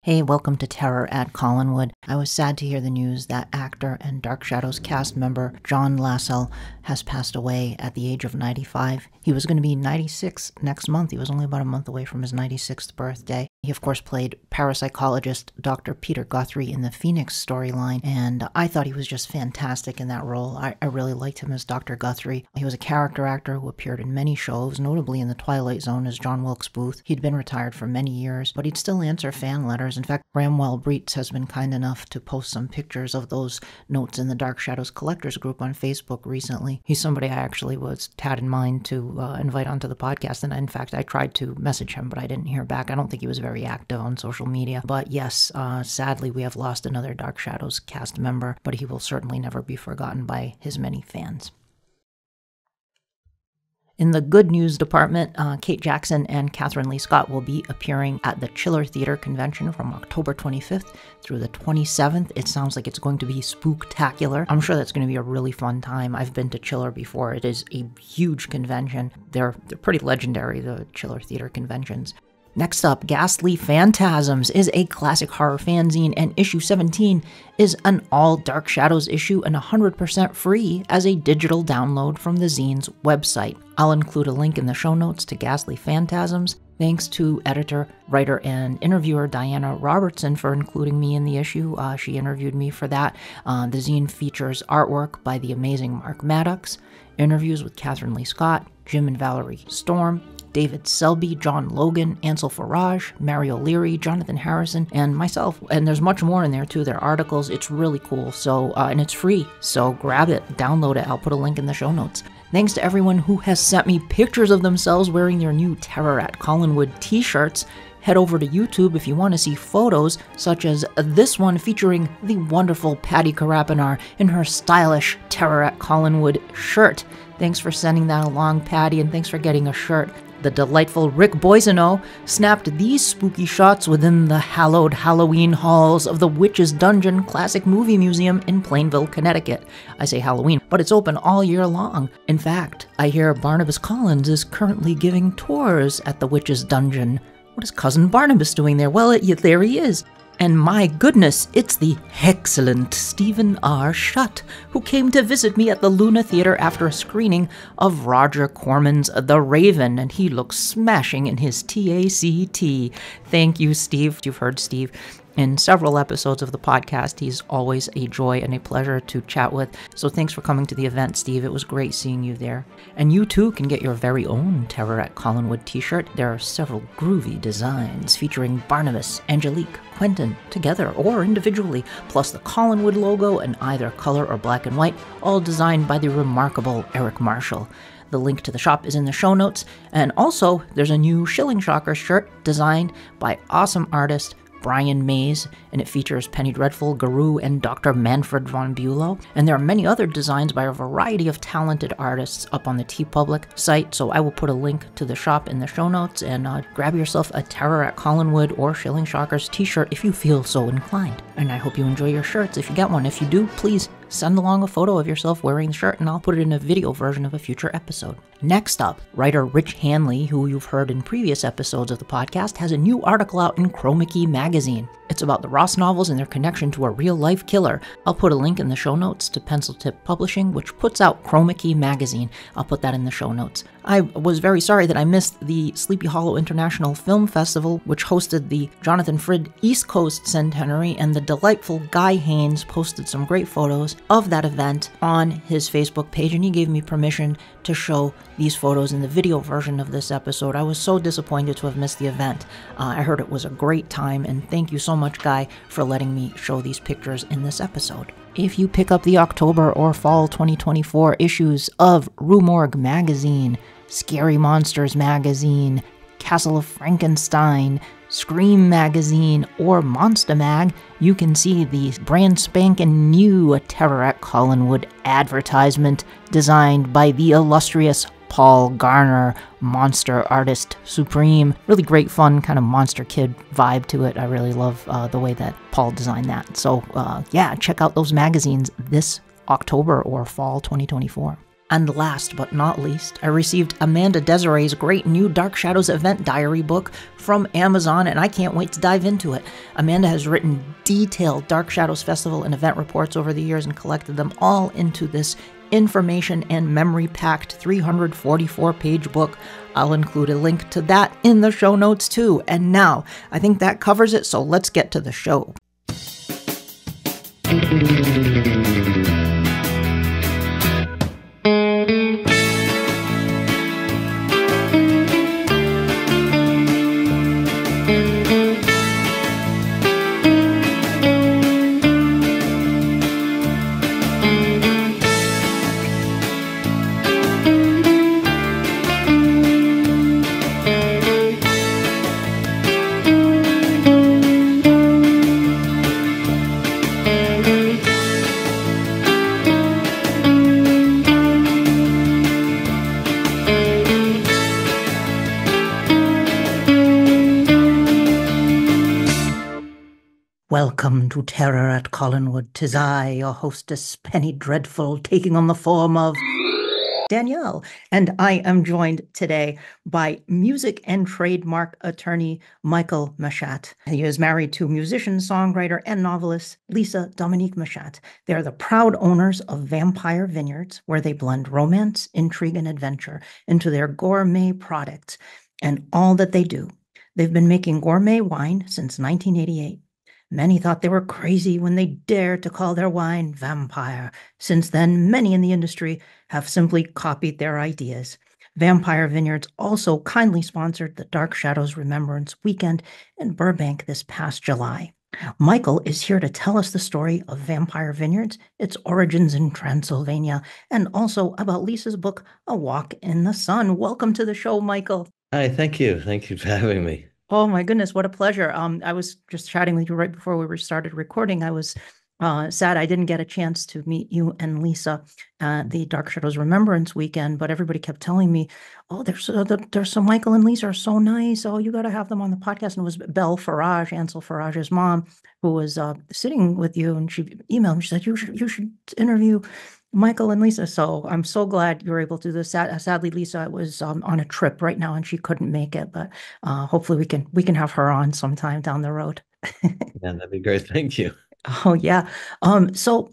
Hey, welcome to Terror at Collinwood. I was sad to hear the news that actor and Dark Shadows cast member John Lascelles has passed away at the age of 95. He was going to be 96 next month. He was only about a month away from his 96th birthday. He, of course, played parapsychologist Dr. Peter Guthrie in the Phoenix storyline, and I thought he was just fantastic in that role. I really liked him as Dr. Guthrie. He was a character actor who appeared in many shows, notably in The Twilight Zone as John Wilkes Booth. He'd been retired for many years, but he'd still answer fan letters. In fact, Bramwell Breitz has been kind enough to post some pictures of those notes in the Dark Shadows Collectors group on Facebook recently. He's somebody I actually had in mind to invite onto the podcast, and in fact, I tried to message him, but I didn't hear back. I don't think he was very active on social media. But yes, sadly, we have lost another Dark Shadows cast member, but he will certainly never be forgotten by his many fans. In the good news department, Kate Jackson and Catherine Lee Scott will be appearing at the Chiller Theater Convention from October 25th through the 27th. It sounds like it's going to be spooktacular. I'm sure that's going to be a really fun time. I've been to Chiller before. It is a huge convention. They're pretty legendary, the Chiller Theater conventions. Next up, Ghastly Phantasms is a classic horror fanzine, and issue 17 is an all Dark Shadows issue and 100% free as a digital download from the zine's website. I'll include a link in the show notes to Ghastly Phantasms. Thanks to editor, writer, and interviewer Diana Robertson for including me in the issue. She interviewed me for that. The zine features artwork by the amazing Mark Maddox, interviews with Catherine Lee Scott, Jim and Valerie Storm, David Selby, John Logan, Ansel Farage, Mario Leary, Jonathan Harrison, and myself. And there's much more in there too. There are articles. It's really cool. So, and it's free. So grab it, download it. I'll put a link in the show notes. Thanks to everyone who has sent me pictures of themselves wearing their new Terror at Collinwood t-shirts. Head over to YouTube if you want to see photos, such as this one featuring the wonderful Patty Karapinar in her stylish Terror at Collinwood shirt. Thanks for sending that along, Patty, and thanks for getting a shirt. The delightful Rick Boisoneau snapped these spooky shots within the hallowed Halloween halls of the Witch's Dungeon Classic Movie Museum in Plainville, Connecticut. I say Halloween, but it's open all year long. In fact, I hear Barnabas Collins is currently giving tours at the Witch's Dungeon. What is Cousin Barnabas doing there? Well, there he is. And my goodness, it's the excellent Stephen R. Schutt, who came to visit me at the Luna Theater after a screening of Roger Corman's The Raven, and he looks smashing in his TACT. Thank you, Steve. You've heard Steve in several episodes of the podcast. He's always a joy and a pleasure to chat with. So thanks for coming to the event, Steve. It was great seeing you there. And you too can get your very own Terror at Collinwood t-shirt. There are several groovy designs featuring Barnabas, Angelique, Quentin, together or individually, plus the Collinwood logo in either color or black and white, all designed by the remarkable Eric Marshall. The link to the shop is in the show notes. And also, there's a new Shilling Shocker shirt designed by awesome artist Brian Mays, and it features Penny Dreadful, Garou, and Dr. Manfred von Bülow. And there are many other designs by a variety of talented artists up on the TeePublic site, so I will put a link to the shop in the show notes, and grab yourself a Terror at Collinwood or Shilling Shockers t-shirt if you feel so inclined. And I hope you enjoy your shirts if you get one. If you do, please send along a photo of yourself wearing the shirt, and I'll put it in a video version of a future episode. Next up, writer Rich Hanley, who you've heard in previous episodes of the podcast, has a new article out in Chroma Key magazine. It's about the Ross novels and their connection to a real-life killer. I'll put a link in the show notes to Pencil Tip Publishing, which puts out Chroma Key magazine. I'll put that in the show notes. I was very sorry that I missed the Sleepy Hollow International Film Festival, which hosted the Jonathan Frid East Coast Centenary, and the delightful Guy Haynes posted some great photos of that event on his Facebook page, and he gave me permission to show these photos in the video version of this episode. I was so disappointed to have missed the event. I heard it was a great time, and thank you so much, Guy, for letting me show these pictures in this episode. If you pick up the October or fall 2024 issues of Rue Morgue magazine, Scary Monsters magazine, Castle of Frankenstein, Scream magazine, or Monster Mag, you can see the brand spanking new Terror at Collinwood advertisement designed by the illustrious Paul Garner, monster artist supreme. Really great fun kind of Monster Kid vibe to it. I really love the way that Paul designed that. So yeah, check out those magazines this October or fall 2024. And last but not least, I received Amanda Desiree's great new Dark Shadows event diary book from Amazon, and I can't wait to dive into it. Amanda has written detailed Dark Shadows Festival and event reports over the years and collected them all into this information and memory-packed 344-page book. I'll include a link to that in the show notes too. And now, I think that covers it, so let's get to the show. Welcome to Terror at Collinwood. 'Tis I, your hostess, Penny Dreadful, taking on the form of Danielle. And I am joined today by music and trademark attorney Michael Machat. He is married to musician, songwriter, and novelist Lisa Dominique Machat. They are the proud owners of Vampire Vineyards, where they blend romance, intrigue, and adventure into their gourmet products and all that they do. They've been making gourmet wine since 1988. Many thought they were crazy when they dared to call their wine Vampire. Since then, many in the industry have simply copied their ideas. Vampire Vineyards also kindly sponsored the Dark Shadows Remembrance Weekend in Burbank this past July. Michael is here to tell us the story of Vampire Vineyards, its origins in Transylvania, and also about Lisa's book, A Walk in the Sun. Welcome to the show, Michael. Hi, thank you. Thank you for having me. Oh my goodness, what a pleasure. I was just chatting with you right before we started recording. I was sad I didn't get a chance to meet you and Lisa at the Dark Shadows Remembrance Weekend, but everybody kept telling me, oh, there's so Michael and Lisa are so nice. Oh, you got to have them on the podcast. And it was Belle Farage, Ansel Farage's mom, who was sitting with you, and she emailed me. She said, you should interview Michael and Lisa. So I'm so glad you were able to do this. Sadly, Lisa was on a trip right now and she couldn't make it, but hopefully we can have her on sometime down the road. Yeah, that'd be great. Thank you. Oh yeah. So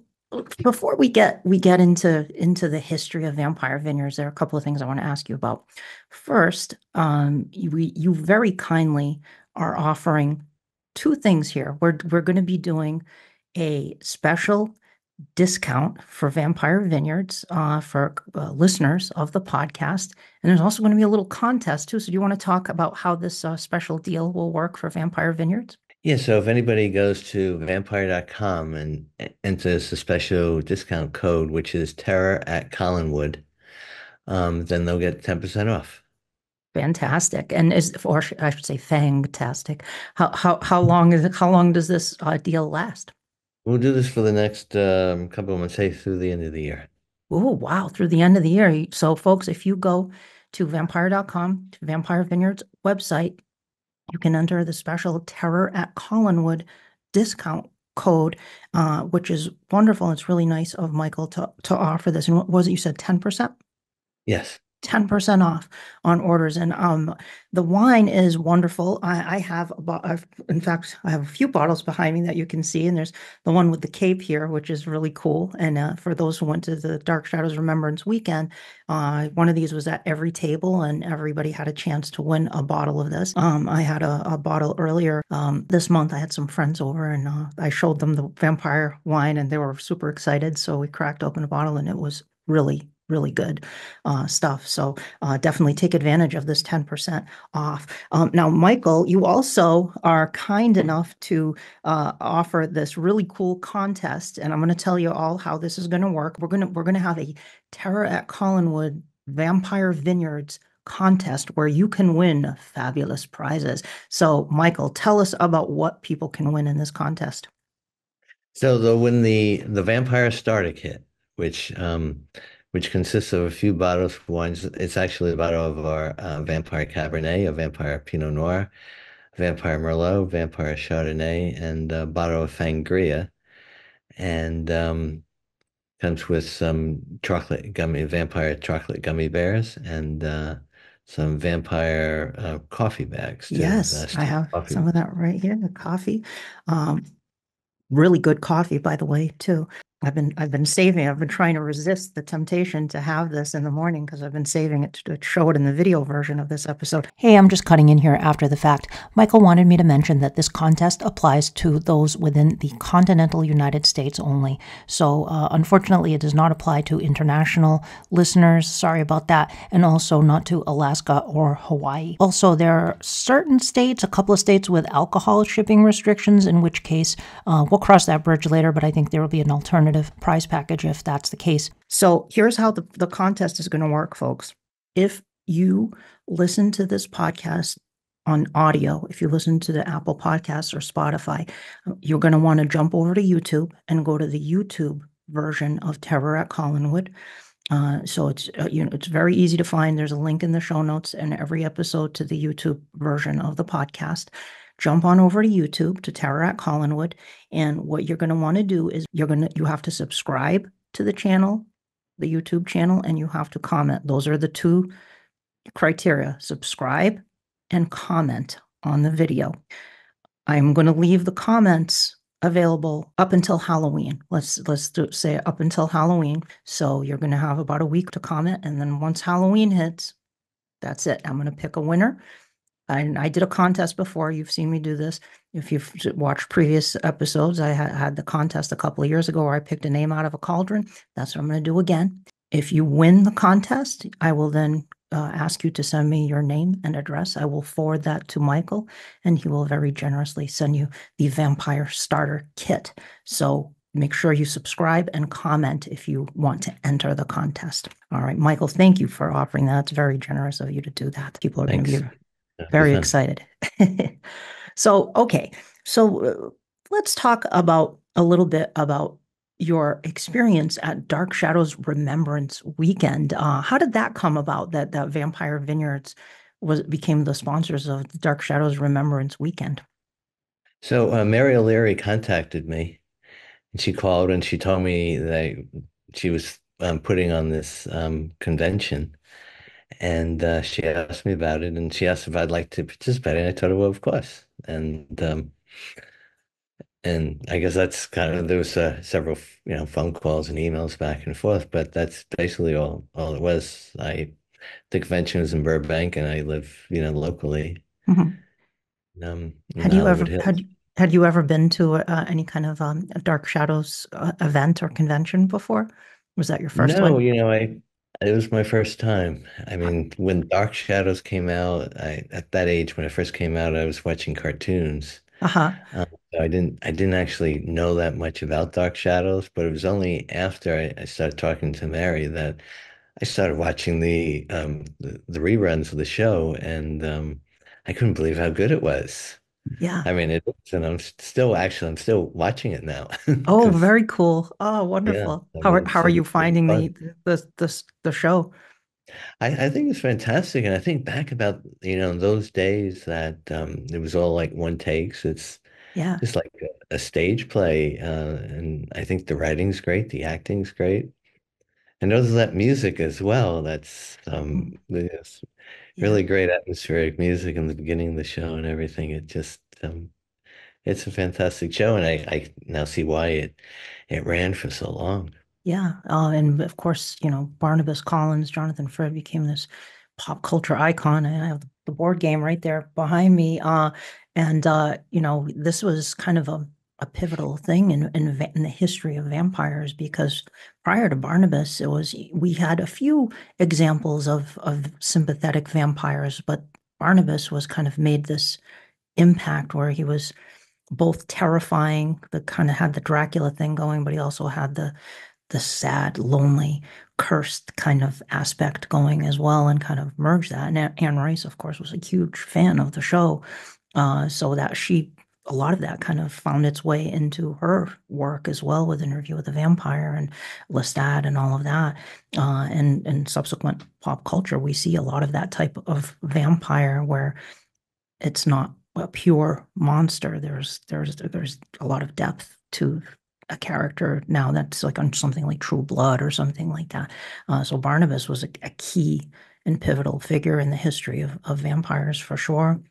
before we get into the history of Vampire Vineyards, there are a couple of things I want to ask you about. First, you very kindly are offering two things here. We're going to be doing a special discount for Vampire Vineyards for listeners of the podcast. And there's also going to be a little contest too. So do you want to talk about how this special deal will work for Vampire Vineyards? Yeah, so if anybody goes to vampire.com and enters the special discount code, which is terror at Collinwood, then they'll get 10% off. Fantastic. And I should say fantastic. How long does this deal last? We'll do this for the next couple of months, say through the end of the year. Oh, wow. Through the end of the year. So, folks, if you go to vampire.com, to Vampire Vineyards website, you can enter the special Terror at Collinwood discount code, which is wonderful. It's really nice of Michael to offer this. And what was it you said, 10%? Yes. 10% off on orders. And the wine is wonderful. I have in fact, I have a few bottles behind me that you can see. And there's the one with the cape here, which is really cool. And for those who went to the Dark Shadows Remembrance Weekend, one of these was at every table and everybody had a chance to win a bottle of this. I had a bottle earlier this month. I had some friends over and I showed them the vampire wine and they were super excited. So we cracked open a bottle and it was really good stuff. So definitely take advantage of this 10% off. Now, Michael, you also are kind enough to offer this really cool contest, and I'm going to tell you all how this is going to work. We're going to have a Terror at Collinwood Vampire Vineyards contest where you can win fabulous prizes. So, Michael, tell us about what people can win in this contest. So they'll win the Vampire Starter Kit, which consists of a few bottles of wines. It's actually a bottle of our Vampire Cabernet, a Vampire Pinot Noir, Vampire Merlot, Vampire Chardonnay, and a bottle of Sangria. And Comes with some vampire chocolate gummy bears, and some vampire coffee bags too. Yes, I Steamed have coffee. some of that right here, the coffee. Um, really good coffee, by the way, too. I've been saving. I've been trying to resist the temptation to have this in the morning because I've been saving it to show it in the video version of this episode. Hey, I'm just cutting in here after the fact. Michael wanted me to mention that this contest applies to those within the continental United States only. So, unfortunately, it does not apply to international listeners. Sorry about that. And also not to Alaska or Hawaii. Also, there are certain states, a couple of states with alcohol shipping restrictions, in which case we'll cross that bridge later, but I think there will be an alternative prize package if that's the case. So here's how the contest is going to work, folks. If you listen to this podcast on audio, if you listen to the Apple Podcasts or Spotify, you're going to want to jump over to YouTube and go to the YouTube version of Terror at Collinwood. So it's very easy to find. There's a link in the show notes and every episode to the YouTube version of the podcast. Jump on over to YouTube to Terror at Collinwood, and what you're going to want to do is you have to subscribe to the channel, the YouTube channel, and you have to comment. Those are the two criteria: subscribe and comment on the video. I'm going to leave the comments available up until Halloween. Let's say up until Halloween. So you're going to have about a week to comment, and then once Halloween hits, that's it. I'm going to pick a winner. I did a contest before. You've seen me do this. If you've watched previous episodes, I had the contest a couple of years ago where I picked a name out of a cauldron. That's what I'm going to do again. If you win the contest, I will then ask you to send me your name and address. I will forward that to Michael, and he will very generously send you the Vampire Starter Kit. So make sure you subscribe and comment if you want to enter the contest. All right, Michael, thank you for offering that. It's very generous of you to do that. People are going to Thanks. be It'll be very fun. excited. So, okay. So let's talk about a little bit about your experience at Dark Shadows Remembrance Weekend. How did that come about that Vampire Vineyards became the sponsors of the Dark Shadows Remembrance Weekend? So Mary O'Leary contacted me, and she called and she told me that she was putting on this convention, and she asked me about it, and she asked if I'd like to participate, and I told her, well, of course. And I guess that's kind of there was several phone calls and emails back and forth, but that's basically all it was. The convention was in Burbank, and I live locally Mhm. in the Hollywood Hills. Had you ever been to any kind of a Dark Shadows event or convention before? Was that your first No, one? I it was my first time. I mean, when Dark Shadows came out, I at that age when it first came out, I was watching cartoons. Uh-huh. So I didn't actually know that much about Dark Shadows, but it was only after I started talking to Mary that I started watching the reruns of the show, and I couldn't believe how good it was. Yeah. I mean, it is, and I'm still watching it now Oh, because very cool. Oh, yeah, wonderful. I How mean, are you it's finding fun. the show? I think it's fantastic, and I think back about those days that it was all like one takes. It's Yeah. just like a stage play, and I think the writing's great, the acting's great, and there's that music as well. That's Mm. there's Yeah. really great atmospheric music in the beginning of the show and everything. It's a fantastic show, and I now see why it ran for so long. Yeah. And of course, Barnabas Collins, Jonathan Frid became this pop culture icon. And I have the board game right there behind me. And this was kind of a pivotal thing in the history of vampires because prior to Barnabas, we had a few examples of sympathetic vampires, but Barnabas was kind of made this impact where he was both terrifying, the kind of had the Dracula thing going, but he also had the sad, lonely, cursed kind of aspect going as well, and kind of merged that. And Anne Rice, of course, was a huge fan of the show, so that a lot of that kind of found its way into her work as well, with Interview with the Vampire and Lestat and all of that. And subsequent pop culture, we see a lot of that type of vampire where it's not a pure monster. There's a lot of depth to a character now that's like on something like True Blood or something like that. So Barnabas was a key and pivotal figure in the history of vampires for sure.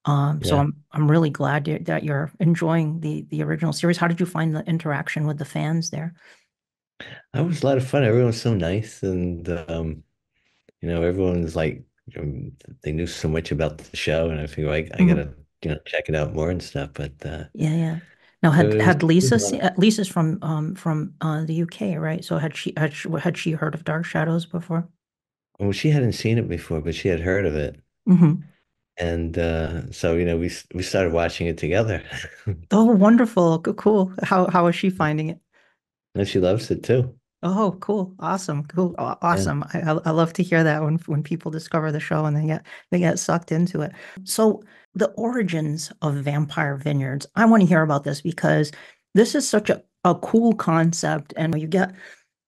So Yeah, I'm really glad that you're enjoying the original series. How did you find the interaction with the fans there? that was a lot of fun. Everyone's so nice, and everyone's like, they knew so much about the show, and I figure I Mhm. gotta, check it out more and stuff. But Yeah, yeah. Now it had was, had it was Lisa a lot. Lisa's from the UK, right? So had she heard of Dark Shadows before? Well, she hadn't seen it before, but she had heard of it, Hmm. and so we started watching it together, Oh, wonderful. Cool. How is she finding it? and she loves it too. Oh, cool. Awesome. Cool. Yeah. Awesome. I love to hear that when people discover the show and they get sucked into it. So the origins of Vampire Vineyards, I want to hear about this because this is such a cool concept. And you get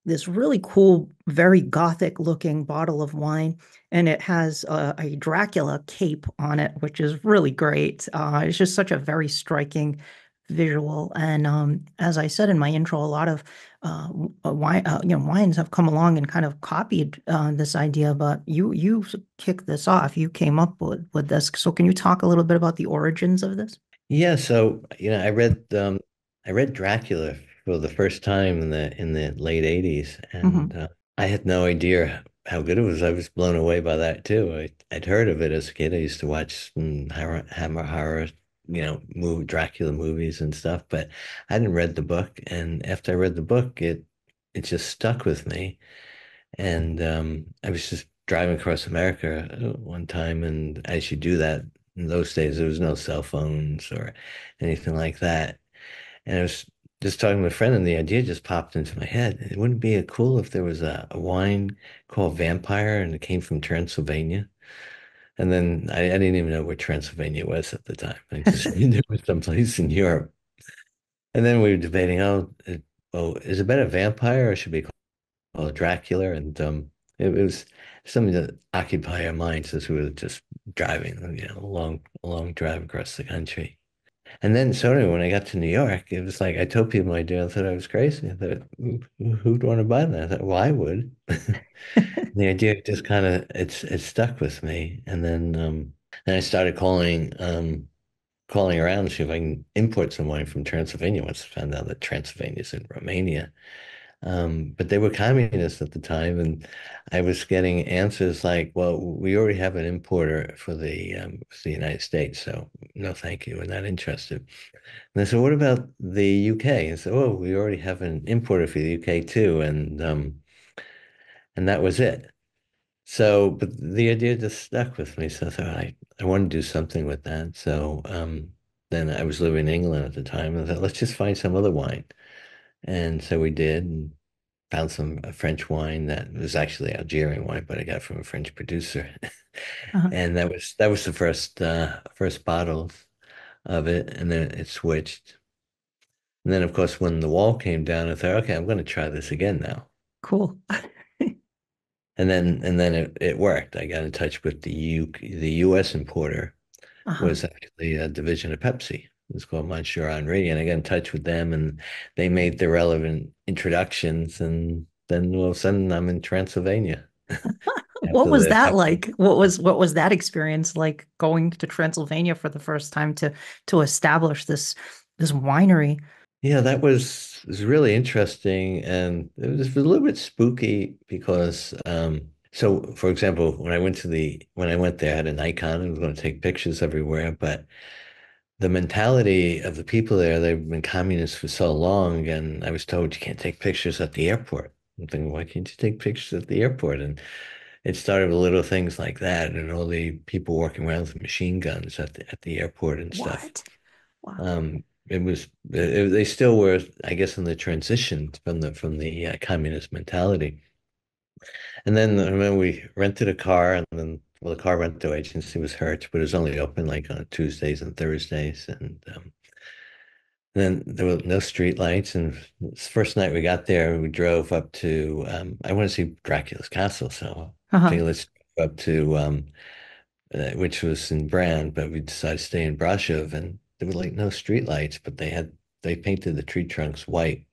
this really cool, very gothic looking bottle of wine, and it has a Dracula cape on it, which is really great. It's just such a very striking visual. And as I said in my intro, a lot of wines have come along and kind of copied this idea, but you kicked this off. You came up with this. So can you talk a little bit about the origins of this? Yeah, so I read Dracula for the first time in the late 80s, and Hmm. I had no idea how good it was. I was blown away by that too. I'd heard of it as a kid. I used to watch some horror, Dracula movies and stuff, but I hadn't read the book. And after I read the book, it just stuck with me. And I was just driving across America one time, and as you do that in those days, there was no cell phones or anything like that. And I was just talking to a friend, and the idea just popped into my head. It wouldn't be cool if there was a wine called Vampire, and it came from Transylvania. And then I didn't even know where Transylvania was at the time. I just knew it was someplace in Europe. And then we were debating, is it better vampire or should we called Dracula, and it was something that occupied our minds as we were just driving, a long drive across the country. And then, so anyway, when I got to New York, it was like I told people my idea. I thought I was crazy. I thought, who'd want to buy that? I thought, well, I would. The idea just kind of it stuck with me, and then I started calling around to see if I can import some wine from Transylvania. Once I found out that Transylvania's in Romania. But they were communists at the time, and I was getting answers like, "Well, we already have an importer for the United States, so no, thank you, we're not interested." And I said, "What about the UK?" And said, "Oh, we already have an importer for the UK too," and that was it. So, but the idea just stuck with me, so I thought I want to do something with that. So, then I was living in England at the time, and I thought, let's just find some other wine. And so we did. And found some French wine that was actually Algerian wine, but I got from a French producer. Uh-huh. And that was the first bottles of it, and then it switched. And then of course when the wall came down, I thought, okay, I'm going to try this again now. Cool. And then it worked. I got in touch with the US importer Uh-huh. was actually a division of Pepsi. It was called Monsieur Henri, and I got in touch with them, and they made the relevant introductions, and then all of a sudden I'm in Transylvania What after was the that Pepsi. like? What was that experience like going to Transylvania for the first time to establish this winery? Yeah, was really interesting, and it was a little bit spooky because so for example, when I went there, I had an icon and was going to take pictures everywhere, but the mentality of the people there, they've been communists for so long, and I was told you can't take pictures at the airport. I'm thinking, why can't you take pictures at the airport? And it started with little things like that, and all the people walking around with machine guns at the airport and stuff. What? Wow. They still were, I guess, in the transition from the communist mentality. And then I remember we rented a car, and then well, the car rental agency was Hertz, but it was only open like on Tuesdays and Thursdays, and then there were no street lights. And this first night we got there, we drove up to I want to see Dracula's castle, so I Uh-huh. figured let's go up to which was in Brand, but we decided to stay in Brasov, and there were like no street lights, but they had they painted the tree trunks white,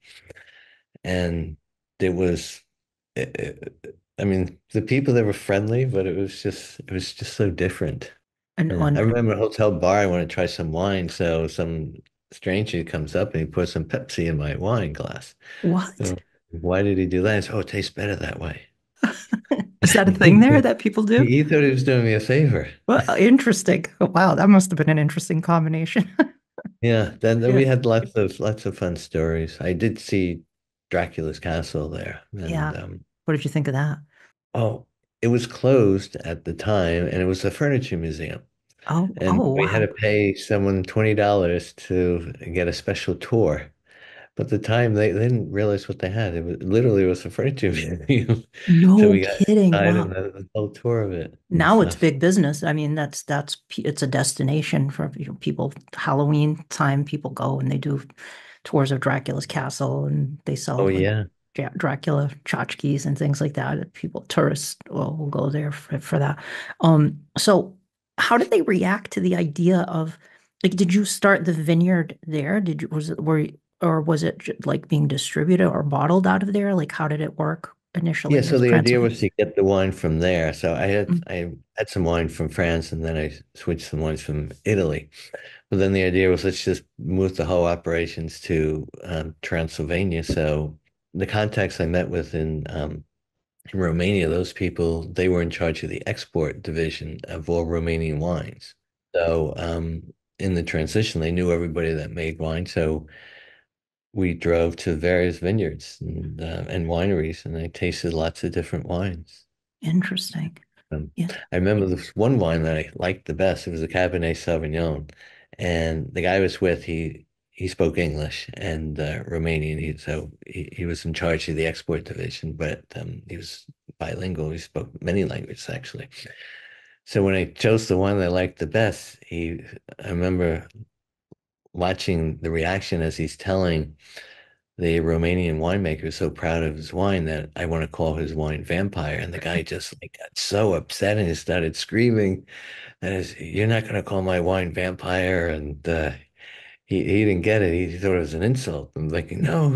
and it was, I mean, the people there were friendly, but it was just so different. And Yeah. I on remember a hotel bar, I want to try some wine, so some stranger comes up and he pours some Pepsi in my wine glass. what? So why did he do that? I said, oh, it tastes better that way. Is that a thing there that people do? He thought he was doing me a favor. Well, interesting. Wow, that must have been an interesting combination. Yeah, then Yeah. we had lots of fun stories. I did see Dracula's castle there, and Yeah. What did you think of that? oh, it was closed at the time, and it was a furniture museum. Oh, And oh, we had to wow. pay someone $20 to get a special tour. But at the time they didn't realize what they had. It was a furniture museum. So No we got kidding. inside and Wow. the whole tour of it and Now it's stuff. big business. I mean, it's a destination for people. Halloween time, people go and they do tours of Dracula's castle, and they Oh sell like yeah. Dracula tchotchkes and things like that. People, tourists, will go there for that. So how did they react to the idea of like? Did you start the vineyard there? Did you was it were or was it like being distributed or bottled out of there? Like, how did it work Yeah, initially? so Was the idea Transylvania? was to get the wine from there. So Mm, I had some wine from France and then I switched some wines from Italy. But then the idea was let's just move the whole operations to Transylvania. So the contacts I met with in Romania, those people, they were in charge of the export division of all Romanian wines. So in the transition, they knew everybody that made wine. So we drove to various vineyards and wineries, and I tasted lots of different wines. Interesting. Um, Yeah. I remember this one wine that I liked the best. It was a Cabernet Sauvignon, and the guy I was with, he spoke English and Romanian. He was in charge of the export division, but he was bilingual. He spoke many languages actually. So when I chose the one I liked the best, I remember watching the reaction as he's telling the Romanian winemaker so proud of his wine that I want to call his wine vampire. And the guy just like got so upset and he started screaming that is, you're not going to call my wine vampire. And he didn't get it. He thought it was an insult. I'm like, no.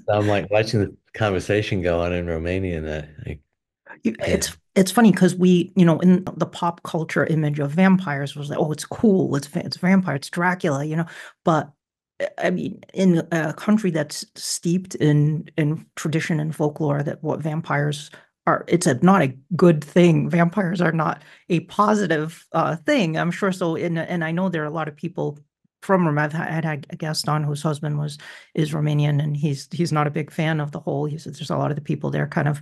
I'm like watching the conversation go on in Romanian. Yeah, It's funny because in the pop culture image of vampires was like, oh, it's cool, it's vampire, it's Dracula, but I mean, in a country that's steeped in tradition and folklore, that what vampires are, it's not a good thing. Vampires are not a positive thing, I'm sure. So, and I know there are a lot of people from Rome. I've had a guest on whose husband is Romanian, and he's not a big fan of the whole. He says there's a lot of the people there kind of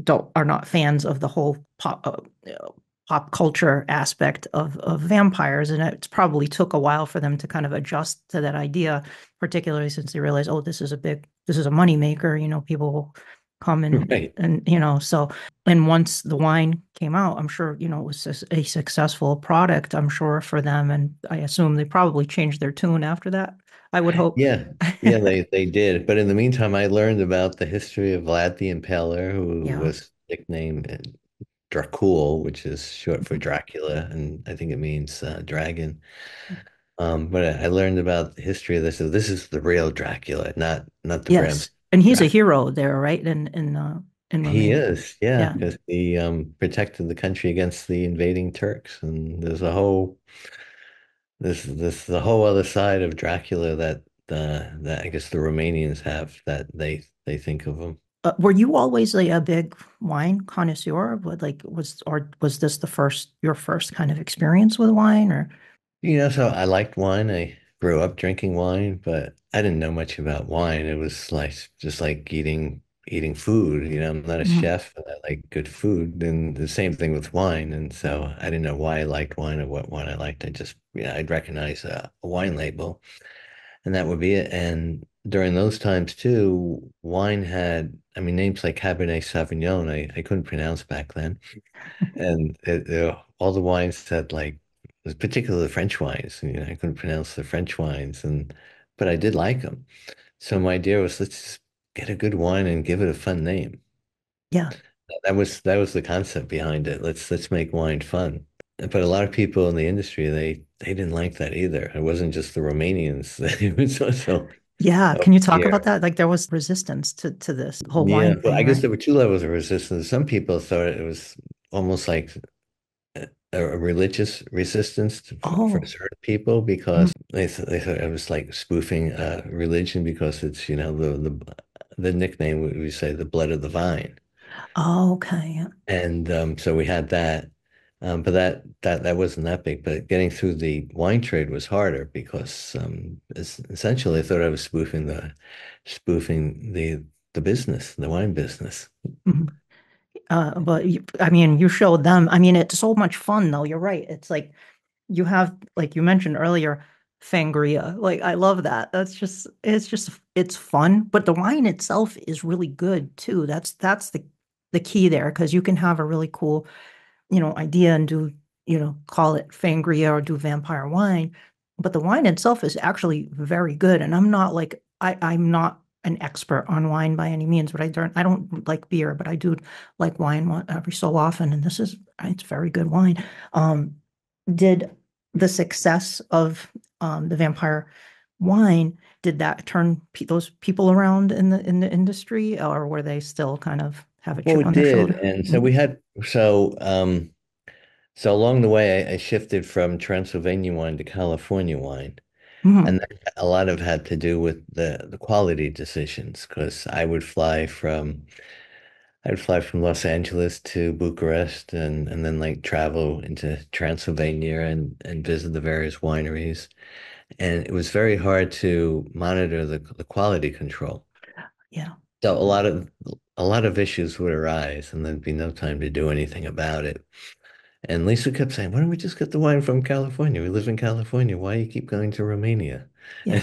don't are not fans of the whole pop culture aspect of vampires, and it probably took a while for them to kind of adjust to that idea, particularly since they realized, oh, this is a money maker. People will come right. and so. And once the wine came out, I'm sure it was a successful product. I'm sure for them, and I assume they probably changed their tune after that. I would hope. Yeah. Yeah, they did. But in the meantime, I learned about the history of Vlad the Impaler, who Yeah. was nicknamed Dracul, which is short for Dracula, and I think it means dragon. But I learned about the history of this. So this is the real Dracula, not the Bram Yes, Stoker and he's a Dracula. hero there, right? In He Romania. is, yeah, Yeah. because he protected the country against the invading Turks, and there's the whole other side of Dracula that I guess the Romanians have that they think of him. Were you always a big wine connoisseur? Was this your first kind of experience with wine, or? So I liked wine. I grew up drinking wine, but I didn't know much about wine. It was like just like eating food. I'm not a Mhm. chef, but I like good food. And the same thing with wine. And so I didn't know why I liked wine or what wine I liked. I just, I'd recognize a wine label and that would be it. And during those times too, wine had, I mean, names like Cabernet Sauvignon, I couldn't pronounce back then. And all the wines had like, particularly the French wines. I couldn't pronounce the French wines, but I did like them. So my idea was let's just get a good wine and give it a fun name. Yeah. That was the concept behind it. Let's make wine fun. but a lot of people in the industry, they didn't like that either. It wasn't just the Romanians. It was also Yeah, over can you talk about here. that? Like there was resistance to this whole Yeah, wine well, thing, I guess right? there were two levels of resistance. Some people thought it was almost like a religious resistance for Oh, certain people mm, because they thought it was like spoofing religion because it's, the nickname we say the blood of the vine. oh, okay. Yeah. And so we had that. But that wasn't that big. But getting through the wine trade was harder because essentially they thought I was spoofing the business, the wine business. Mhm. But I mean, you showed them. I mean, it's so much fun, though. You're right. It's like you have, like you mentioned earlier, sangria. Like I love that. It's fun, but the wine itself is really good too. That's the key there because you can have a really cool idea and do, call it sangria or do vampire wine. But the wine itself is actually very good. And I'm not an expert on wine by any means, but I don't like beer, but I do like wine every so often. And it's very good wine. Did the success of the vampire wine, did that turn those people around in the industry, or were they still kind of have a Well, chip we on their did, shoulder? and so Mhm. so along the way, I shifted from Transylvania wine to California wine, and Mhm. that a lot of had to do with the quality decisions because I'd fly from Los Angeles to Bucharest and then like travel into Transylvania and visit the various wineries. And it was very hard to monitor the quality control. Yeah. So a lot of issues would arise and there'd be no time to do anything about it. And Lisa kept saying, why don't we just get the wine from California? We live in California. Why do you keep going to Romania? Yeah.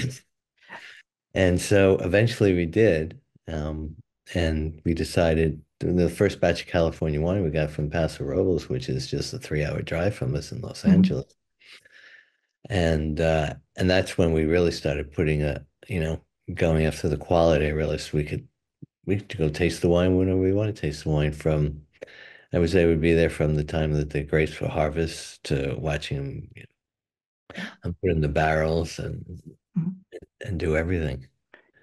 And so eventually we did. Um, and we decided the first batch of California wine we got from Paso Robles, which is just a 3 hour drive from us in Los Mhm. Angeles. And that's when we really started going after the quality. I realized we could go taste the wine whenever we want to taste the wine from. I would say we'd be there from the time that the grapes were harvest to watching them Yeah. and put in the barrels Mhm. and do everything.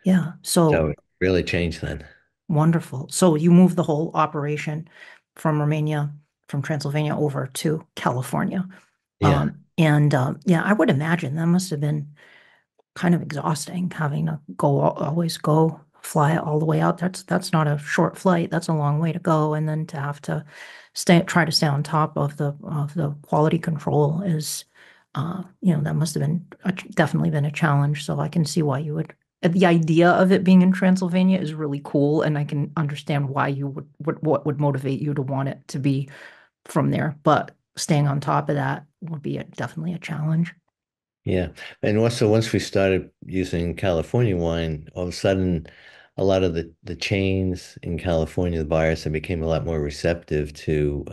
Yeah. So So it really changed then. wonderful. So you moved the whole operation from Romania, from Transylvania over to California. Yeah. And yeah, I would imagine that must have been kind of exhausting having to always go fly all the way out. That's not a short flight. That's a long way to go. And then to have to try to stay on top of the quality control is, that must have been definitely been a challenge. So I can see why you would. The idea of it being in Transylvania is really cool, and I can understand why you what would motivate you to want it to be from there. But staying on top of that would be definitely a challenge. Yeah. And also once we started using California wine, all of a sudden a lot of the chains in California, the buyers, they became a lot more receptive to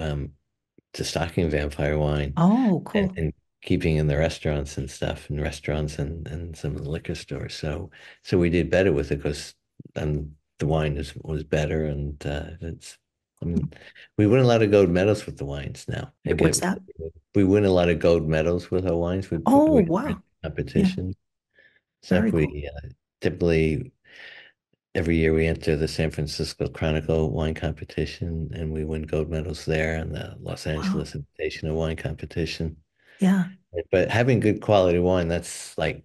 stocking vampire wine Oh, cool. and keeping in the restaurants and stuff, and restaurants and some of the liquor stores. So we did better with it because the wine was better and I mean we win a lot of gold medals with the wines now. What's that? We win a lot of gold medals with our wines. Oh, We enter wow. Yeah, competition very stuff. cool. We typically every year we enter the San Francisco Chronicle wine competition and we win gold medals there and the Los Wow. Angeles Invitational Wine Competition. Yeah. But having good quality wine, that's like,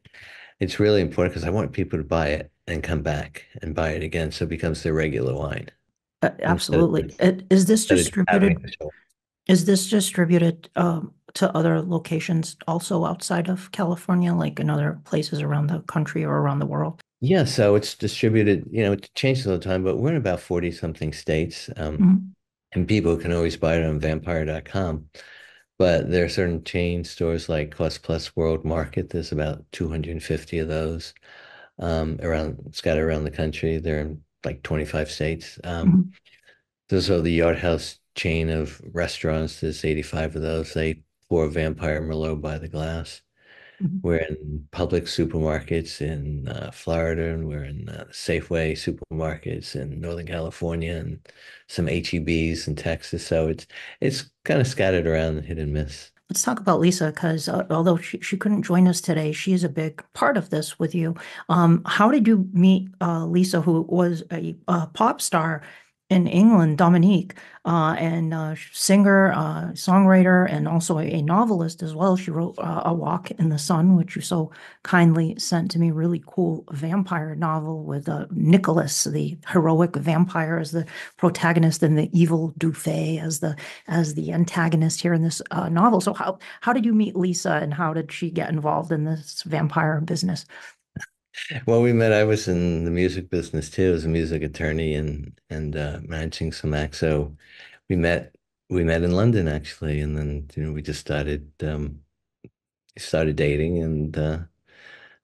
it's really important because I want people to buy it and come back and buy it again. So it becomes their regular wine Absolutely. instead of just having it show. Is this distributed to other locations also outside of California, like in other places around the country or around the world? Yeah, so it's distributed, it changes all the time, but we're in about 40 something states. Mhm. And people can always buy it on vampire.com. But there are certain chain stores like Cost Plus World Market. There's about 250 of those scattered around the country. They're in like 25 states. Mhm. There's also the Yard House chain of restaurants. There's 85 of those. They pour Vampire Merlot by the glass. Mhm. We're in public supermarkets in Florida, and we're in Safeway supermarkets in Northern California, and some HEBs in Texas. So it's kind of scattered around, hit and miss. let's talk about Lisa because although she couldn't join us today, she is a big part of this with you. How did you meet Lisa, who was a pop star in England, Dominique, and singer, songwriter, and also a novelist as well? She wrote A Walk in the Sun, which you so kindly sent to me. Really cool vampire novel with Nicholas, the heroic vampire, as the protagonist, and the evil Dufay as the antagonist here in this novel. So how did you meet Lisa, and how did she get involved in this vampire business? Well, we met. I was in the music business too, as a music attorney and managing some acts. So we met we met in London actually, and then we just started dating, and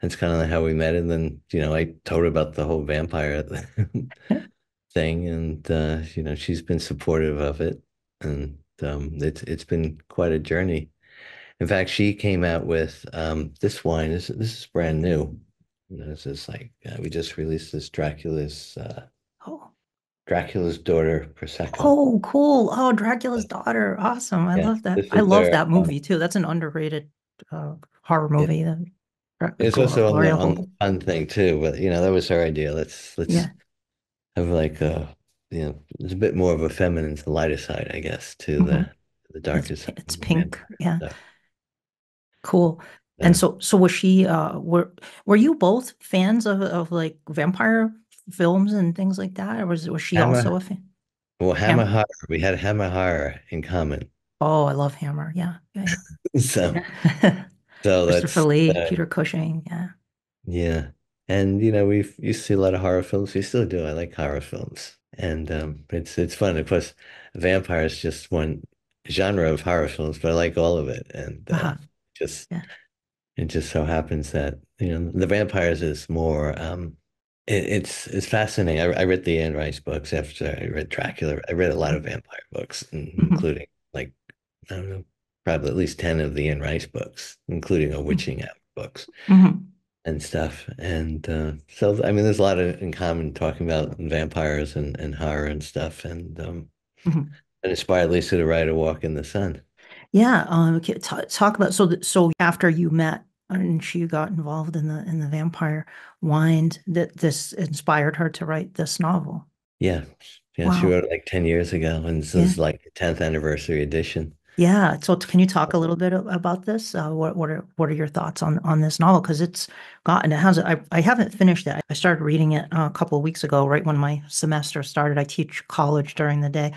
that's kind of how we met. And then I told her about the whole vampire thing, and she's been supportive of it, and it's been quite a journey. In fact, she came out with this wine. This is brand new. This is like we just released this Oh, Dracula's Daughter Prosecco. oh, cool. Oh, Dracula's Daughter. Awesome. I Yeah, love that. this I is love their that movie too. That's an underrated horror yeah. movie. It's also on Gloria the Holt. fun thing too, but that was her idea. Let's Yeah. have like there's a bit more of a feminine, lighter side, I guess, to Mhm. the darker side It's of the pink. vampire Yeah. stuff. Cool. And Uh, so was she were you both fans of like vampire films and things like that? Or was she also Hammer, a fan? well, Hammer Hammer. Horror, we had Hammer Horror in common. Oh, I love Hammer. Yeah. Yeah. So, Yeah. so Christopher that's Lee, Peter Cushing. Yeah. yeah. And we've used to see a lot of horror films. We still do. I like horror films. And it's fun. Of course, vampire is just one genre of horror films, but I like all of it. And Uh-huh. just Yeah. it just so happens that, the vampires is more it's fascinating. I read the Anne Rice books after I read Dracula. I read a lot of vampire books, Hmm. including like I don't know, probably at least 10 of the Anne Rice books, including a witching hour books Hmm. and stuff. And so, I mean, there's a lot of in common talking about vampires and horror and stuff. And Hmm. it inspired Lisa to write A Walk in the Sun. Yeah. Okay, talk about so after you met and she got involved in the vampire wind, that this inspired her to write this novel. Yeah. Yeah, she Wow. wrote it like 10 years ago, and this Yeah. is like the 10th anniversary edition. Yeah. So can you talk a little bit about this? What are your thoughts on this novel? Because it has I haven't finished it. I started reading it a couple of weeks ago, right when my semester started. I teach college during the day,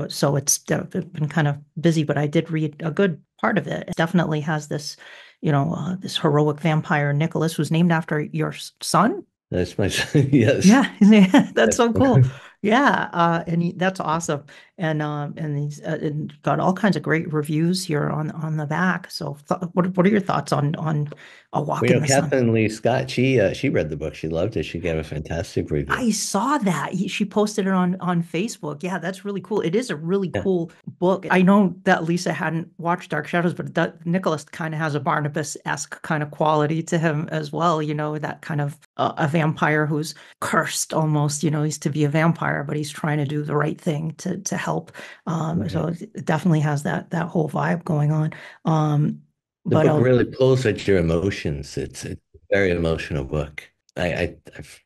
so it's been kind of busy. But I did read a good part of it. It definitely has this, this heroic vampire Nicholas, who's named after your son. That's my yes. Yeah, yeah, that's so cool. Yeah. Yeah, that's awesome. And he's and got all kinds of great reviews here on the back. So, what are your thoughts on A Well, Walk in the Sun? Kathleen Lee Scott, she read the book. She loved it. She gave a fantastic review. I saw that. She posted it on Facebook. Yeah, that's really cool. It is a really Yeah. cool book. I know that Lisa hadn't watched Dark Shadows, but that Nicholas kind of has a Barnabas-esque kind of quality to him as well. That kind of a vampire who's cursed almost. He's to be a vampire, but he's trying to do the right thing to help. So Right. it definitely has that whole vibe going on. Um, The but book really pulls at your emotions. It's a very emotional book. I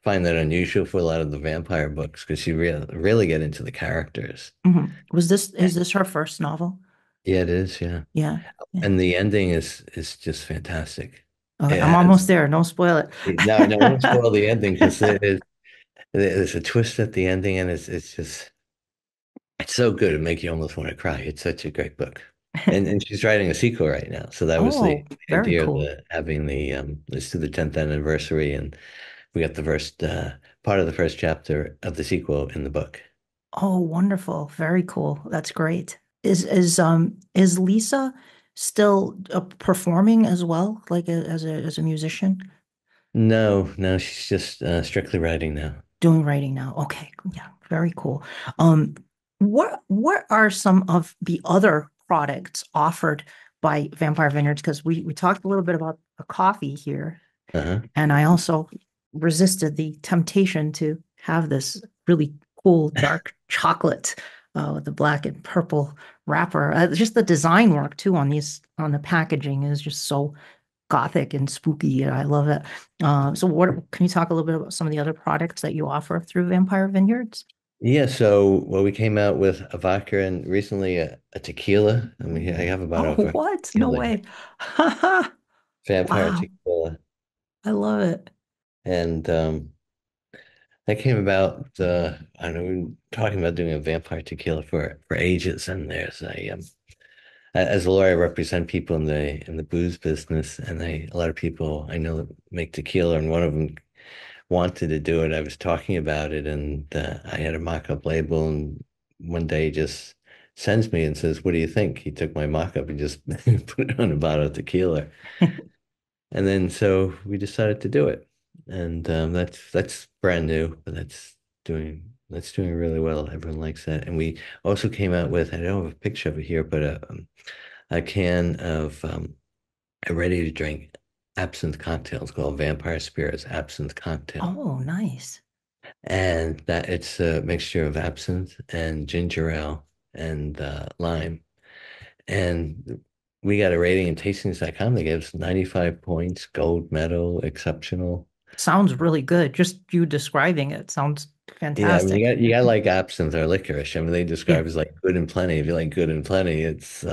find that unusual for a lot of the vampire books because you really get into the characters. mhm. Is this her first novel? Yeah, it is. Yeah. Yeah. Yeah. And the ending is just fantastic. Okay, It I'm has almost there. Don't spoil no, no, I won't it. spoil the ending because there's a twist at the ending, and it's just it's so good it make you almost want to cry. It's such a great book. And she's writing a sequel right now. So that was Oh, the very idea of cool. the having the let's do the 10th anniversary, and we got the first part of the first chapter of the sequel in the book. Oh, wonderful. Very cool. That's great. Is Lisa still performing as well, like as a musician? No, no, she's just strictly writing now. Doing writing now. Okay. Yeah, very cool. Um, what are some of the other products offered by Vampire Vineyards? Because we talked a little bit about the coffee here. Uh-huh. And I also resisted the temptation to have this really cool dark chocolate with the black and purple wrapper. Just the design work too on these on the packaging is just so gothic and spooky. And I love it. So what can you talk a little bit about some of the other products that you offer through Vampire Vineyards? Yeah, so well, we came out with a vodka and recently a tequila. I mean, I have a bottle Oh, of our what? No tequila here, way. vampire Wow. tequila, I love it. and that came about. I don't know, we were talking about doing a vampire tequila for ages, and there's as a lawyer, I represent people in the booze business, and a lot of people I know that make tequila, and one of them wanted to do it. I was talking about it, and I had a mock-up label, and one day he just sends me and says, "What do you think?" He took my mock-up and just put it on a bottle of tequila, and then so we decided to do it, and that's brand new, but that's doing really well. Everyone likes that, and we also came out with I don't have a picture of it here, but a can of a ready-to-drink absinthe cocktail. It's called Vampire Spirits Absinthe Cocktail. Oh, nice. And that it's a mixture of absinthe and ginger ale and lime. And we got a rating in tastings.com that gives 95 points, gold medal, exceptional. Sounds really good. Just you describing it sounds Yeah, I mean fantastic. you got like absinthe or licorice. I mean they Yeah. describe it as like good and plenty. If you like good and plenty, it's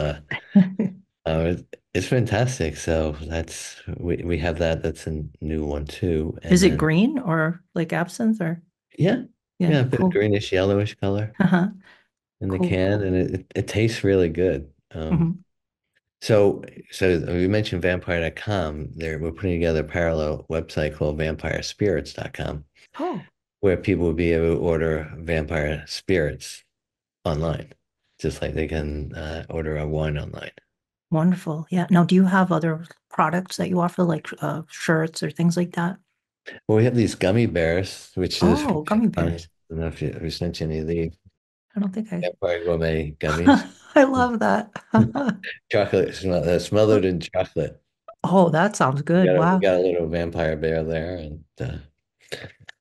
fantastic. So we have that. That's a new one too. Is And it then green or like absinthe or yeah, yeah, yeah, a bit of cool. greenish yellowish color Uh-huh. in the Cool. can, and it tastes really good. Hmm. So, so we mentioned vampire.com. There, we're putting together a parallel website called vampirespirits.com, Oh, where people will be able to order vampire spirits online, just like they can order a wine online. wonderful. Yeah. Now, do you have other products that you offer, like shirts or things like that? Well, we have these gummy bears, which is Oh, gummy I bears. don't know if you sent you any of the I don't think I. vampire gourmet gummies. I love that. Chocolate, smothered in chocolate. Oh, that sounds We good. got we Wow. got a little vampire bear there, and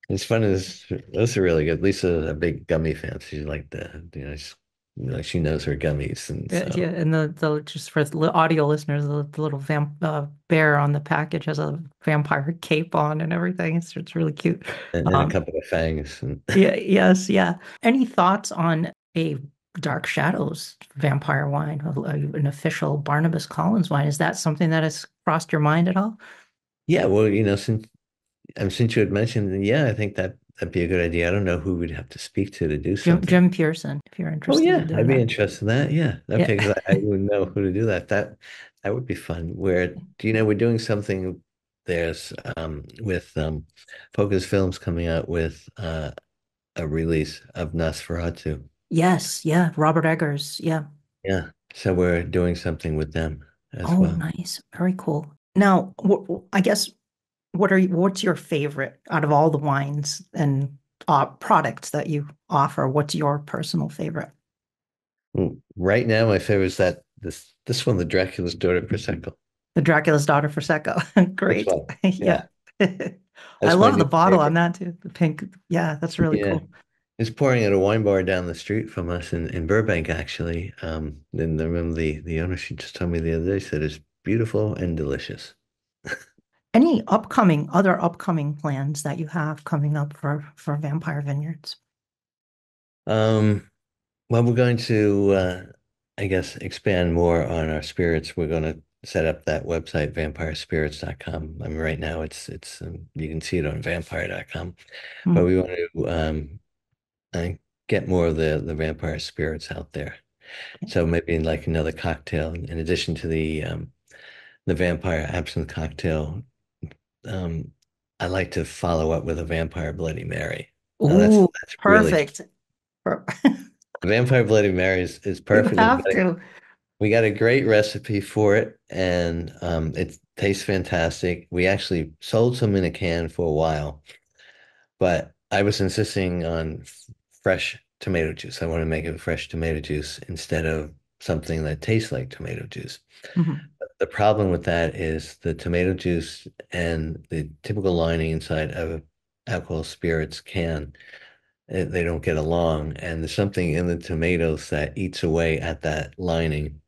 it's fun. Those are really good. Lisa's a big gummy fan. She's like like she knows her gummies, and Yeah, so yeah, and the just for the audio listeners, the little bear on the package has a vampire cape on and everything. It's really cute. and a Um, couple of fangs. And yeah, yes, yeah. Any thoughts on a Dark Shadows vampire wine, an official Barnabas Collins wine? Is that something that has crossed your mind at all? yeah, well, since you had mentioned, yeah, I think that'd be a good idea. I don't know who we'd have to speak to do something. Jim Pearson, if you're Oh interested in yeah, doing I'd be that. interested in that. Yeah, Yeah. okay, because I wouldn't know who to do that. That would be fun. We're doing something. There's with Focus Films coming out with a release of Nosferatu. Yes, yeah. Robert Eggers. Yeah. Yeah. So we're doing something with them as Oh, well. nice. Very cool. Now, I guess what's your favorite out of all the wines and products that you offer? What's your personal favorite? Right now, my favorite is this one, the Dracula's Daughter Prosecco. The Dracula's Daughter Prosecco. It's Great. fun. Yeah. Yeah, I that's my love the new bottle on favorite. that too. The pink. Yeah, that's really Yeah. cool. It's pouring at a wine bar down the street from us in Burbank, actually. And I remember the owner, she just told me the other day, said it's beautiful and delicious. Any other upcoming plans that you have coming up for Vampire Vineyards? Um, well, we're going to, I guess, expand more on our spirits. We're going to set up that website, vampirespirits.com. I mean, right now you can see it on vampire.com, but Hmm. we want to uh, get more of the vampire spirits out there. So maybe like another cocktail in addition to the vampire absinthe cocktail. Um, I like to follow up with a vampire Bloody Mary. Now Ooh, that's really perfect. Per- vampire Bloody Mary is You perfect. have to. We got a great recipe for it, and it tastes fantastic. We actually sold some in a can for a while, but I was insisting on fresh tomato juice. I want to make it fresh tomato juice instead of something that tastes like tomato juice. Mhm. The problem with that is the tomato juice and the typical lining inside of a alcohol spirits can They don't get along, and there's something in the tomatoes that eats away at that lining,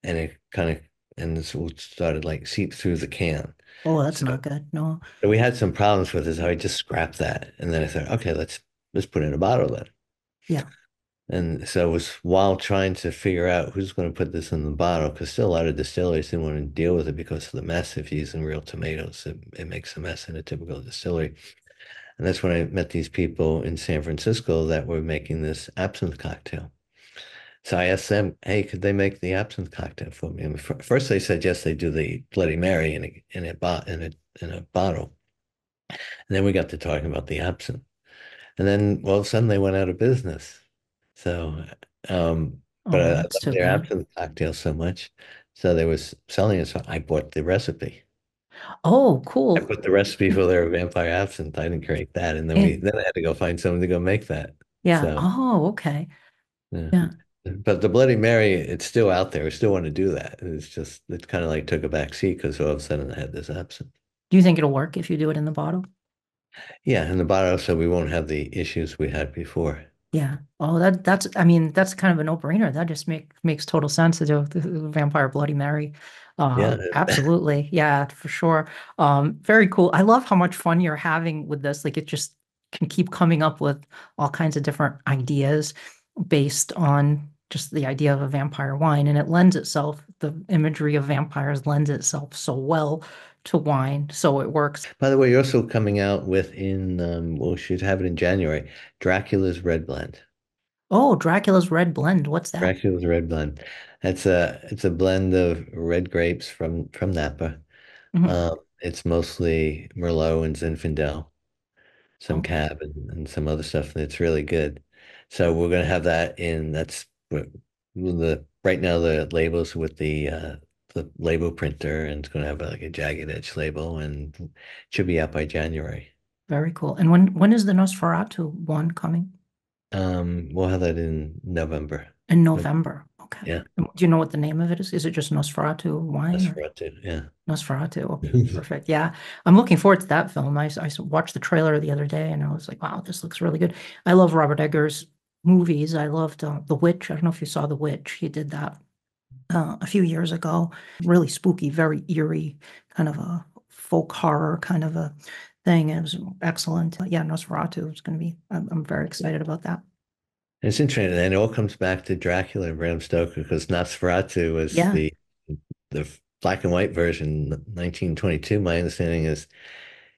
and it kind of and this will started like seep through the can. Oh, that's So, not good. No. so we had some problems with it, so I just scrapped that, and then I thought, okay, let's put it in a bottle then. Yeah. And so it was while trying to figure out who's going to put this in the bottle, because still a lot of distilleries didn't want to deal with it because of the mess. If you're using real tomatoes, it makes a mess in a typical distillery. And that's when I met these people in San Francisco that were making this absinthe cocktail. So I asked them, hey, could they make the absinthe cocktail for me? And first they said yes, they do the Bloody Mary in a bottle. And then we got to talking about the absinthe. And then all of a sudden they went out of business. So, but Oh, I that's loved too their bad. absinthe cocktail so much. So they was selling it. So I bought the recipe. Oh, I cool. put the recipe for their vampire absinthe. I didn't create that. And then And then I had to go find someone to go make that. yeah. So, Oh, okay. yeah. Yeah. But the Bloody Mary, it's still out there. We still want to do that. It's just, it kind of like took a back seat because all of a sudden I had this absinthe. Do you think it'll work if you do it in the bottle? Yeah. And the bottle, so we won't have the issues we had before. Yeah. Oh, that's I mean, that's kind of a no-brainer. That just makes total sense to do the Vampire Bloody Mary. Yeah. Absolutely. Yeah, for sure. Very cool. I love how much fun you're having with this. Like it just can keep coming up with all kinds of different ideas based on just the idea of a vampire wine. And it lends itself, the imagery of vampires lends itself so well to wine. So it works. By the way, you're also coming out with well, we should have it in January, Dracula's Red Blend. Oh, Dracula's Red Blend. What's that? Dracula's Red Blend. It's a blend of red grapes from Napa. Mhm. It's mostly Merlot and Zinfandel, some Oh, Cab and some other stuff, and it's really good. So we're gonna have that in. That's what the right now the labels with the label printer, and it's gonna have like a jagged edge label, and it should be out by January. very cool. And when is the Nosferatu one coming? We'll have that in November. In November. Okay. Yeah, Do you know what the name of it is? Is it just Nosferatu that's wine or for it too. Yeah. Nosferatu? Oh, perfect. Yeah. I'm looking forward to that film. I watched the trailer the other day and I was like, wow, this looks really good. I love Robert Eggers movies. I loved The Witch. I don't know if you saw The Witch. He did that a few years ago. Really spooky, very eerie, kind of a folk horror kind of a thing. It was excellent. Yeah, Nosferatu is going to be, I'm very excited about that. It's interesting, and it all comes back to Dracula and Bram Stoker because Nosferatu was Yeah. the black and white version, 1922. My understanding is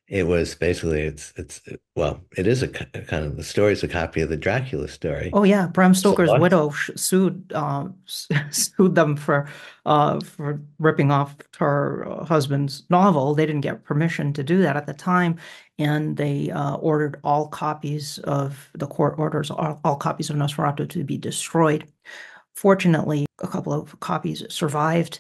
it was basically it's well, it is a kind of the story is a copy of the Dracula story. Oh yeah, Bram It's a Stoker's lot. widow sued sued them for ripping off her husband's novel. They didn't get permission to do that at the time, and they ordered all copies of the court orders all copies of Nosferatu to be destroyed. Fortunately, a couple of copies survived.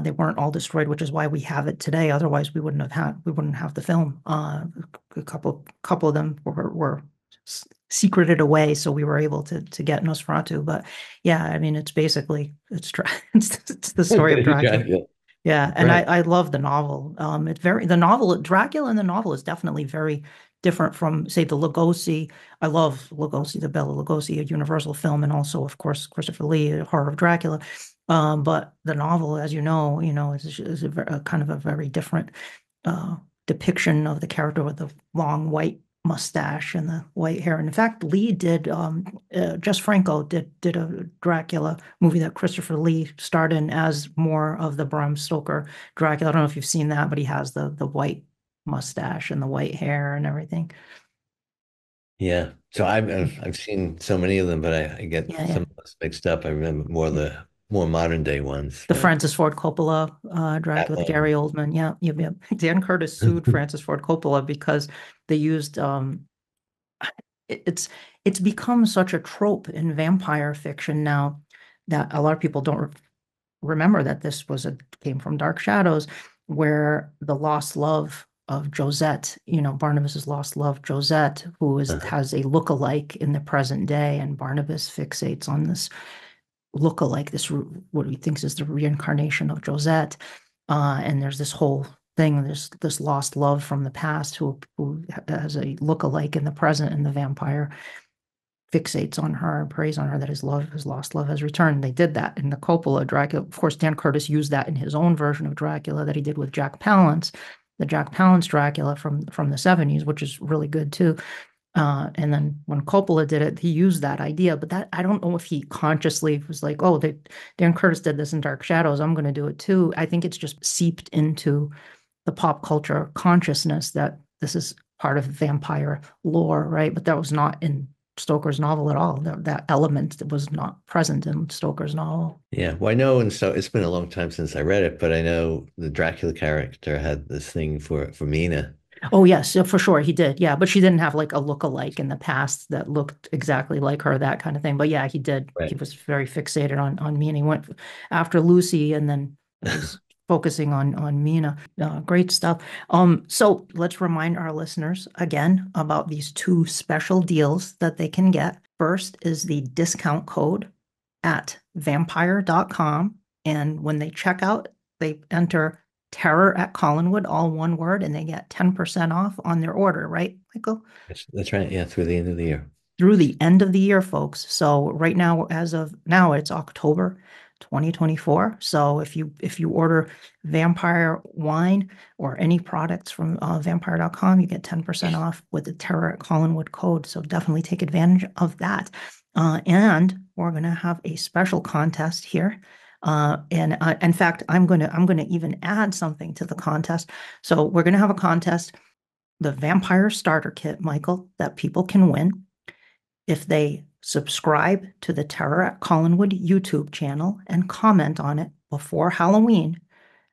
They weren't all destroyed, which is why we have it today. Otherwise, we wouldn't have the film. A couple of them were secreted away, so we were able to get Nosferatu. But yeah, I mean, it's basically it's the story of Dracula. Dracula. Yeah, and I Right. I love the novel. It's very the novel Dracula in the novel is definitely very different from say the Lugosi. I love Lugosi, the Bela Lugosi, a Universal film, and also of course Christopher Lee, Horror of Dracula. But the novel, as is a kind of a very different uh, depiction of the character with the long white mustache and the white hair. And in fact, Lee did Jess Franco did a Dracula movie that Christopher Lee starred in as more of the Bram Stoker Dracula. I don't know if you've seen that, but he has the white mustache and the white hair and everything. Yeah. So I've seen so many of them, but I get Yeah, yeah. some of those mixed up. I remember more modern day ones, The but Francis Ford Coppola that Dracula with one. Gary Oldman. Yeah, yeah, yeah. Dan Curtis sued Francis Ford Coppola because they used it's it's become such a trope in vampire fiction now that a lot of people don't remember that this was a came from Dark Shadows, where the lost love of Josette, Barnabas's lost love, Josette, who Uh-huh. has a look-alike in the present day, and Barnabas fixates on this look-alike, this what he thinks is the reincarnation of Josette. And there's this whole thing, this lost love from the past who has a look-alike in the present, and the vampire fixates on her and preys on her that his lost love has returned. They did that in the Coppola Dracula. Of course, Dan Curtis used that in his own version of Dracula that he did with Jack Palance, the Jack Palance Dracula from the 70s, which is really good too. And then when Coppola did it, he used that idea, but that I don't know if he consciously was like, oh, Dan Curtis did this in Dark Shadows, I'm going to do it too. I think it's just seeped into the pop culture consciousness that this is part of vampire lore, right? But that was not in Stoker's novel at all. That element was not present in Stoker's novel. Yeah, well, I know, and so it's been a long time since I read it, but I know the Dracula character had this thing for Mina. Oh yes, yeah, for sure he did. Yeah, but she didn't have like a look-alike in the past that looked exactly like her, that kind of thing. But yeah, he did. He Right. was very fixated on me, and he went after Lucy, and then was focusing on Mina. Great stuff. So let's remind our listeners again about these two special deals that they can get. First is the discount code at vampire.com, and when they check out, they enter Terror at Collinwood, all one word, and they get 10% off on their order, right, Michael? That's right. Yeah, through the end of the year. Through the end of the year, folks. So right now, as of now, it's October 2024. So if you order vampire wine or any products from vampire.com, you get 10% off with the Terror at Collinwood code. So definitely take advantage of that. And we're going to have a special contest here. And in fact, I'm gonna even add something to the contest. So we're gonna have a contest, the Vampire Starter Kit, Michael, that people can win if they subscribe to the Terror at Collinwood YouTube channel and comment on it before Halloween.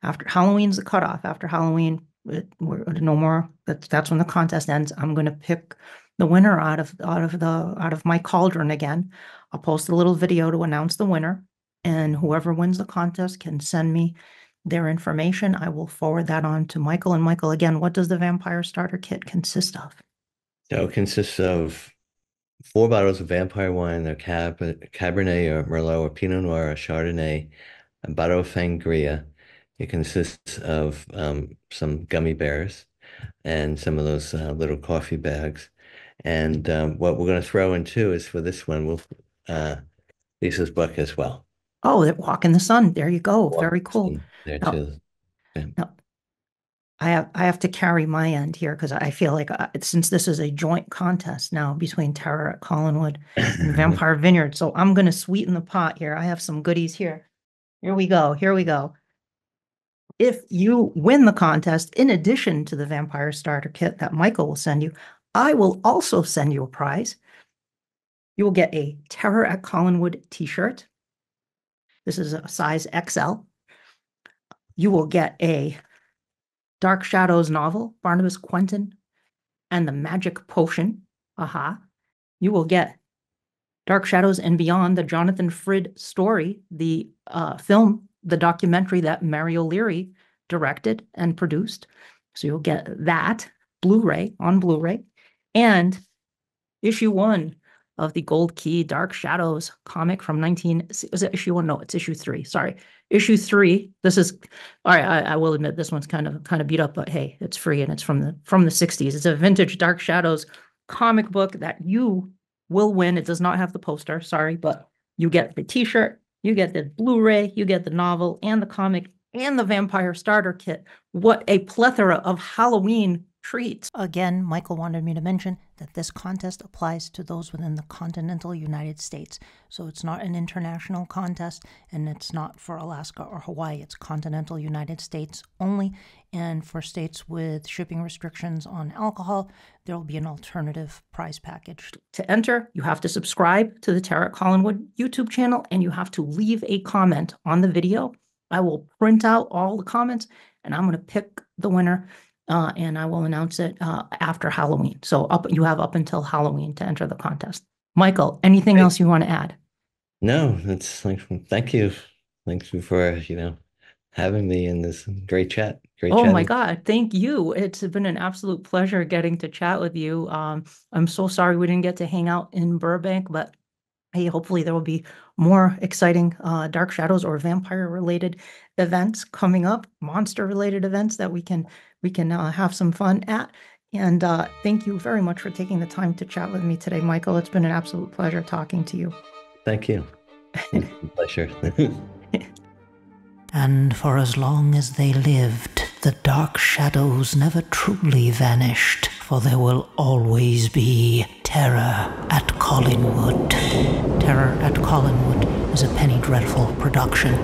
After Halloween's the cutoff. After Halloween, we're no more. That's when the contest ends. I'm going to pick the winner out of my cauldron again. I'll post a little video to announce the winner, and whoever wins the contest can send me their information. I will forward that on to Michael. And Michael, again, what does the Vampire Starter Kit consist of? So it consists of 4 bottles of vampire wine, a Cabernet or Merlot or Pinot Noir or Chardonnay, a bottle of Sangria. It consists of some gummy bears and some of those little coffee bags. And what we're going to throw in too is for this one, we'll Lisa's book as well. Oh, that Walk in the Sun. There you go. Very cool. And there Now, too. Yeah. now I have to carry my end here because I feel like since this is a joint contest now between Terror at Collinwood and Vampire Vineyard, so I'm going to sweeten the pot here. I have some goodies here. Here we go. Here we go. If you win the contest, in addition to the Vampire Starter Kit that Michael will send you, I will also send you a prize. You will get a Terror at Collinwood t-shirt. This is a size XL. You will get a Dark Shadows novel, Barnabas Quentin and the Magic Potion. Aha. You will get Dark Shadows and Beyond, the Jonathan Frid story, the film, the documentary that Mary O'Leary directed and produced. So you'll get that Blu-ray on Blu-ray. And issue 1 of the Gold Key Dark Shadows comic from was it issue 1? No, it's issue 3. Sorry. Issue 3. This is all right. I will admit this one's kind of beat up, but hey, it's free and it's from the 60s. It's a vintage Dark Shadows comic book that you will win. It does not have the poster, sorry, but you get the t-shirt, you get the Blu-ray, you get the novel and the comic and the Vampire Starter Kit. What a plethora of Halloween treats. Again, Michael wanted me to mention that this contest applies to those within the continental United States. So it's not an international contest, and it's not for Alaska or Hawaii. It's continental United States only. And for states with shipping restrictions on alcohol, there will be an alternative prize package. To enter, you have to subscribe to the Terror at Collinwood YouTube channel, and you have to leave a comment on the video. I will print out all the comments, and I'm going to pick the winner. And I will announce it after Halloween. So you have up until Halloween to enter the contest. Michael, anything else you want to add? No, it's like, thank you. Thank you for, having me in this great chat. Great Oh my chatting. God, thank you. It's been an absolute pleasure getting to chat with you. I'm so sorry we didn't get to hang out in Burbank, but Hey, hopefully there will be more exciting Dark Shadows or vampire-related events coming up, monster-related events that we can have some fun at. And thank you very much for taking the time to chat with me today, Michael. It's been an absolute pleasure talking to you. Thank you. It's a pleasure. And for as long as they lived, the Dark Shadows never truly vanished, for there will always be terror at Collinwood. Terror at Collinwood is a Penny Dreadful production.